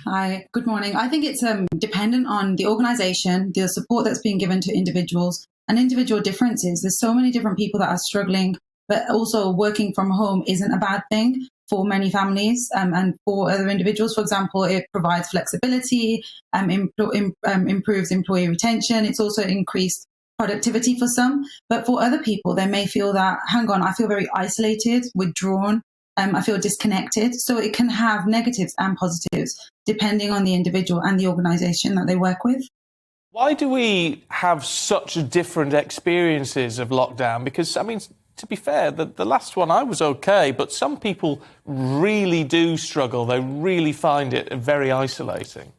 Hi, good morning. I think it's dependent on the organisation, the support that's being given to individuals, and individual differences. There's so many different people that are struggling, but also working from home isn't a bad thing for many families and for other individuals. For example, it provides flexibility, improves employee retention. It's also increased productivity for some. But for other people, they may feel that, hang on, I feel very isolated, withdrawn. I feel disconnected. So it can have negatives and positives depending on the individual and the organisation that they work with. Why do we have such different experiences of lockdown? Because, I mean, to be fair, the last one I was okay, but some people really do struggle. They really find it very isolating.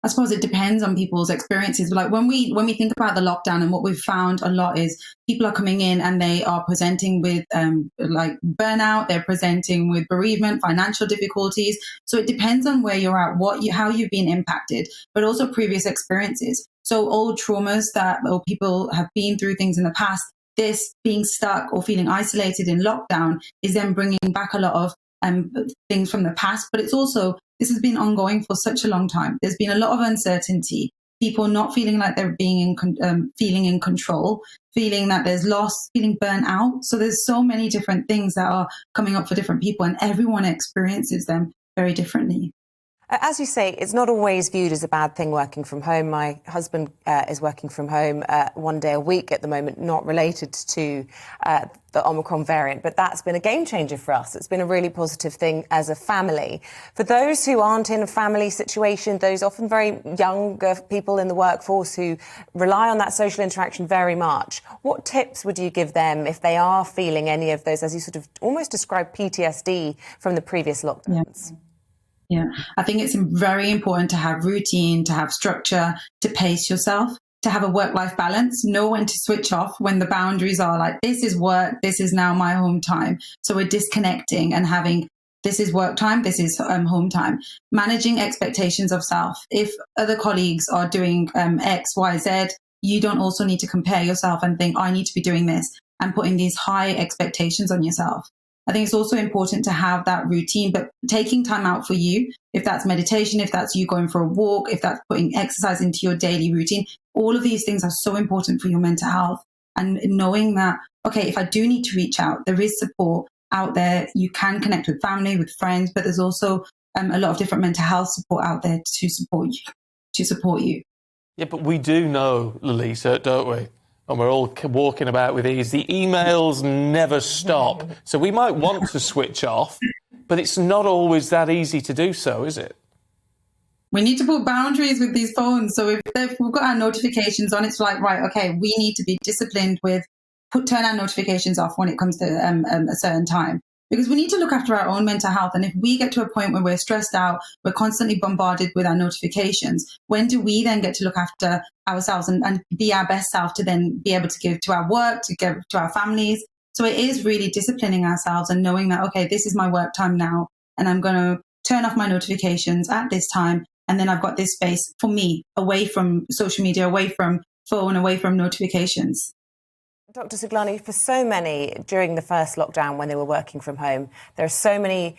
I suppose it depends on people's experiences. Like when we think about the lockdown, and what we've found a lot is people are coming in and they are presenting with like burnout. They're presenting with bereavement, financial difficulties. So it depends on where you're at, how you've been impacted, but also previous experiences. So old traumas or people have been through things in the past. This being stuck or feeling isolated in lockdown is then bringing back a lot of things from the past, but it's also, this has been ongoing for such a long time. There's been a lot of uncertainty, people not feeling like they're being feeling in control, feeling that there's loss, feeling burnt out. So there's so many different things that are coming up for different people, and everyone experiences them very differently. As you say, it's not always viewed as a bad thing working from home. My husband is working from home 1 day a week at the moment, not related to the Omicron variant, but that's been a game changer for us. It's been a really positive thing as a family. For those who aren't in a family situation, those often very younger people in the workforce who rely on that social interaction very much, what tips would you give them if they are feeling any of those, as you sort of almost described PTSD from the previous lockdowns? Yeah, I think it's very important to have routine, to have structure, to pace yourself, to have a work-life balance, know when to switch off, when the boundaries are like, this is work, this is now my home time. So we're disconnecting and having, this is work time, this is home time. Managing expectations of self. If other colleagues are doing X, Y, Z, you don't also need to compare yourself and think, I need to be doing this, and putting these high expectations on yourself. I think it's also important to have that routine, but taking time out for you, if that's meditation, if that's you going for a walk, if that's putting exercise into your daily routine, all of these things are so important for your mental health. And knowing that, okay, if I do need to reach out, there is support out there. You can connect with family, with friends, but there's also a lot of different mental health support out there to support you. Yeah, but we do know, Lalitaa, don't we? And we're all walking about with ease. The emails never stop. So we might want to switch off, but it's not always that easy to do so, is it? We need to put boundaries with these phones. So if we've got our notifications on, it's like, right, okay, we need to be disciplined with turn our notifications off when it comes to a certain time. Because we need to look after our own mental health. And if we get to a point where we're stressed out, we're constantly bombarded with our notifications, when do we then get to look after ourselves and be our best self to then be able to give to our work, to give to our families? So it is really disciplining ourselves and knowing that, okay, this is my work time now, and I'm going to turn off my notifications at this time. And then I've got this space for me, away from social media, away from phone, away from notifications. Dr. Suglani, for so many during the first lockdown when they were working from home, there are so many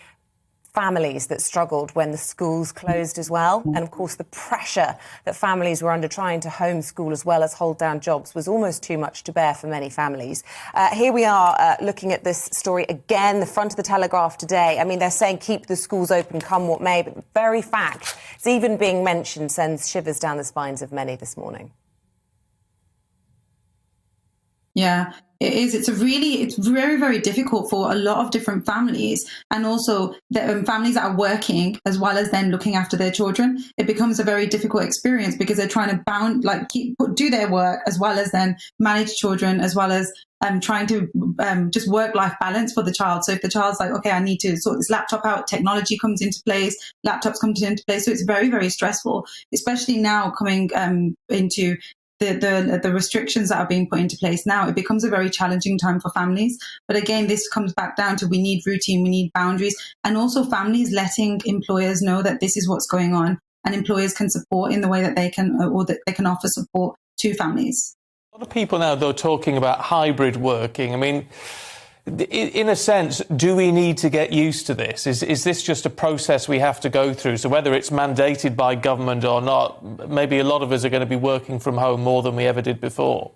families that struggled when the schools closed as well. And of course, the pressure that families were under trying to homeschool as well as hold down jobs was almost too much to bear for many families. Here we are looking at this story again, the front of the Telegraph today. I mean, they're saying keep the schools open, come what may, but the very fact it's even being mentioned sends shivers down the spines of many this morning. Yeah, it is. It's very, very difficult for a lot of different families, and also the families that are working as well as then looking after their children. It becomes a very difficult experience because they're trying to do their work as well as then manage children, as well as trying to just work-life balance for the child. So if the child's like, okay, I need to sort this laptop out, technology comes into place, laptops come into place. So it's very, very stressful, especially now coming into the restrictions that are being put into place now. It becomes a very challenging time for families. But again, this comes back down to we need routine, we need boundaries, and also families letting employers know that this is what's going on, and employers can support in the way that they can, or that they can offer support to families. A lot of people now, though, talking about hybrid working. I mean, In a sense, do we need to get used to this? Is this just a process we have to go through? So whether it's mandated by government or not, maybe a lot of us are going to be working from home more than we ever did before.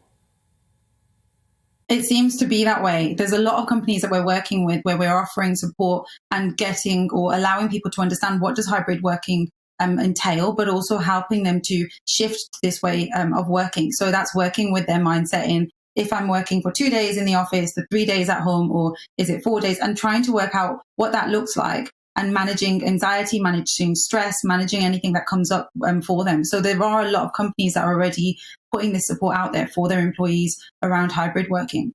It seems to be that way. There's a lot of companies that we're working with where we're offering support and getting or allowing people to understand what does hybrid working entail, but also helping them to shift this way of working. So that's working with their mindset in, if I'm working for 2 days in the office, the 3 days at home, or is it 4 days, and trying to work out what that looks like and managing anxiety, managing stress, managing anything that comes up for them. So there are a lot of companies that are already putting this support out there for their employees around hybrid working.